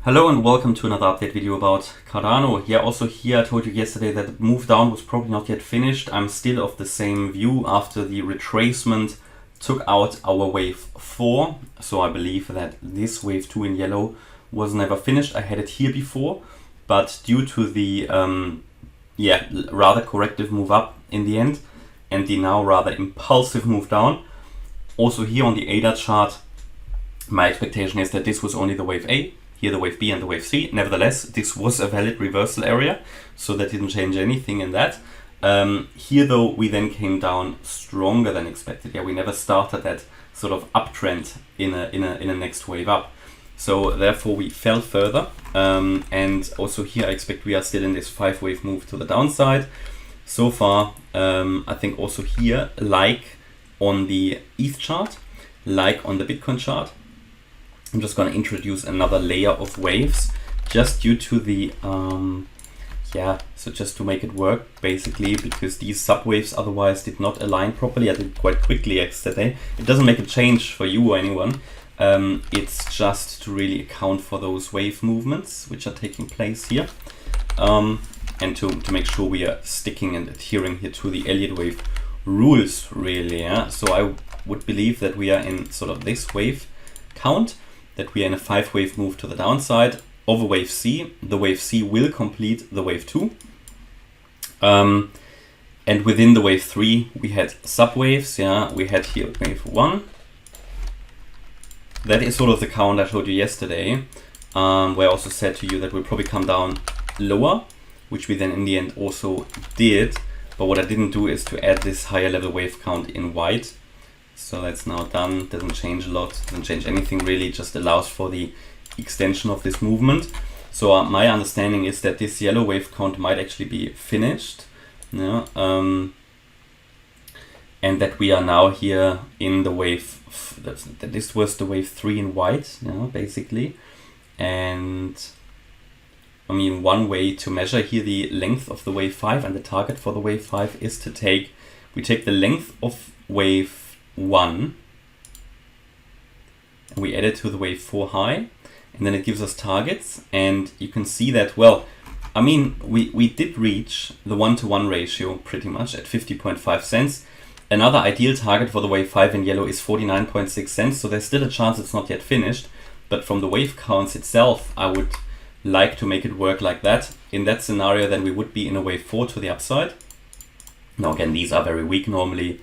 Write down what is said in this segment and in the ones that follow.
Hello and welcome to another update video about Cardano. Here I told you yesterday that the move down was probably not yet finished. I'm still of the same view after the retracement took out our wave 4. So I believe that this wave 2 in yellow was never finished. I had it here before, but due to the rather corrective move up in the end and the now rather impulsive move down, also here on the ADA chart, my expectation is that this was only the wave A. Here the wave B and the wave C. Nevertheless, this was a valid reversal area, so that didn't change anything in that. Here though, we then came down stronger than expected. We never started that sort of uptrend in a next wave up. So therefore we fell further. And also here I expect we are still in this 5-wave move to the downside. So far, I think also here, like on the ETH chart, like on the Bitcoin chart, I'm just going to introduce another layer of waves just due to the, so just to make it work basically, because these subwaves otherwise did not align properly. I did quite quickly yesterday. It doesn't make a change for you or anyone. It's just to really account for those wave movements which are taking place here. And to make sure we are sticking and adhering here to the Elliott wave rules really. So I would believe that we are in sort of this wave count, that we are in a 5-wave move to the downside of a wave C. The wave C will complete the wave 2. And within the wave 3, we had subwaves. We had here wave 1. That is sort of the count I showed you yesterday, where I also said to you that we'll probably come down lower, which we then in the end also did. But what I didn't do is to add this higher level wave count in white. So that's now done. Doesn't change a lot, doesn't change anything really, just allows for the extension of this movement. So my understanding is that this yellow wave count might actually be finished. And that we are now here in the wave, that this was the wave 3 in white, basically. And I mean, one way to measure here the length of the wave 5 and the target for the wave 5 is to take the length of wave 1 and we add it to the wave 4 high, and then it gives us targets. And you can see that, well, I mean, we did reach the 1-to-1 ratio pretty much at 50.5 cents. Another ideal target for the wave 5 in yellow is 49.6 cents, so there's still a chance it's not yet finished, but from the wave counts itself, I would like to make it work like that. In that scenario, then we would be in a wave 4 to the upside. Now again, these are very weak normally,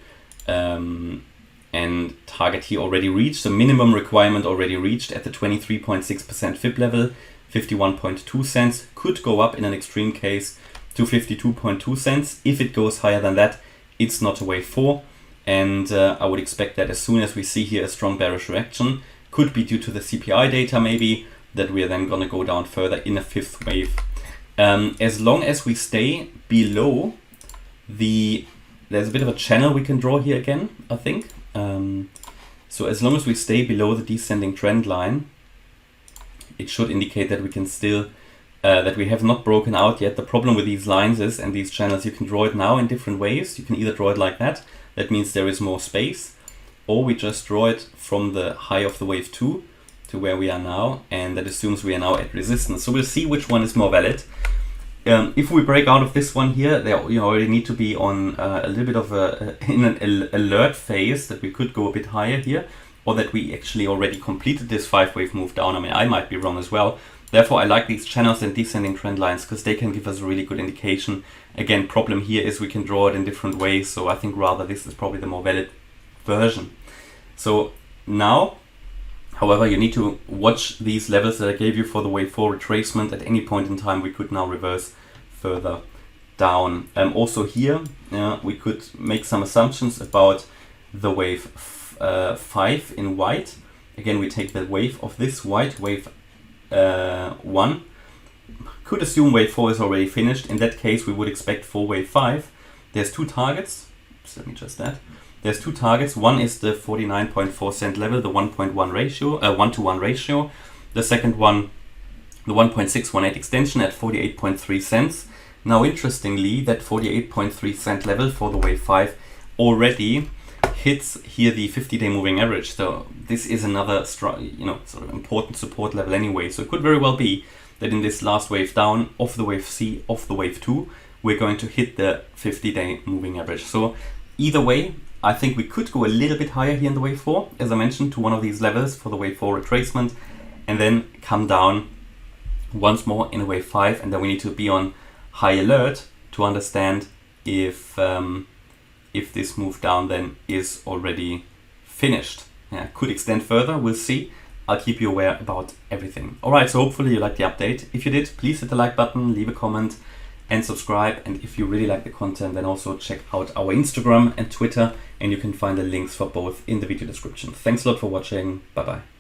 and target here already reached, the minimum requirement already reached at the 23.6% FIB level, 51.2 cents, could go up in an extreme case to 52.2 cents. If it goes higher than that, it's not a wave 4, and I would expect that as soon as we see here a strong bearish reaction, could be due to the CPI data maybe, that we are then going to go down further in a 5th wave. As long as we stay below there's a bit of a channel we can draw here again, I think. So as long as we stay below the descending trend line, it should indicate that we can still, that we have not broken out yet. The problem with these lines is, and these channels, you can draw it now in different ways. You can either draw it like that, that means there is more space, or we just draw it from the high of the wave 2 to where we are now, and that assumes we are now at resistance. So we'll see which one is more valid. If we break out of this one here, you already need to be on a little bit of in an alert phase that we could go a bit higher here, or that we actually already completed this 5-wave move down. I mean, I might be wrong as well. Therefore, I like these channels and descending trend lines because they can give us a really good indication. Again, problem here is we can draw it in different ways, so I think rather this is probably the more valid version. So now, however, you need to watch these levels that I gave you for the wave 4 retracement. At any point in time, we could now reverse further down. Also here, we could make some assumptions about the wave 5 in white. Again, we take the wave of this white, wave 1. Could assume wave 4 is already finished. In that case, we would expect for wave 5. There's 2 targets. So let me just that. There's 2 targets. One is the 49.4 cent level, the 1.1 ratio, 1-to-1 ratio. The second one, the 1.618 extension at 48.3 cents. Now, interestingly, that 48.3 cent level for the wave 5 already hits here the 50-day moving average. So this is another sort of important support level anyway. So it could very well be that in this last wave down of the wave C, of the wave 2, we're going to hit the 50-day moving average. So either way, I think we could go a little bit higher here in the wave 4, as I mentioned, to one of these levels for the wave 4 retracement, and then come down once more in a wave 5, and then we need to be on high alert to understand if this move down then is already finished. Yeah, could extend further, we'll see. I'll keep you aware about everything. Alright, so hopefully you liked the update. If you did, please hit the like button, leave a comment and subscribe. And if you really like the content, then also check out our Instagram and Twitter, and you can find the links for both in the video description. Thanks a lot for watching. Bye bye.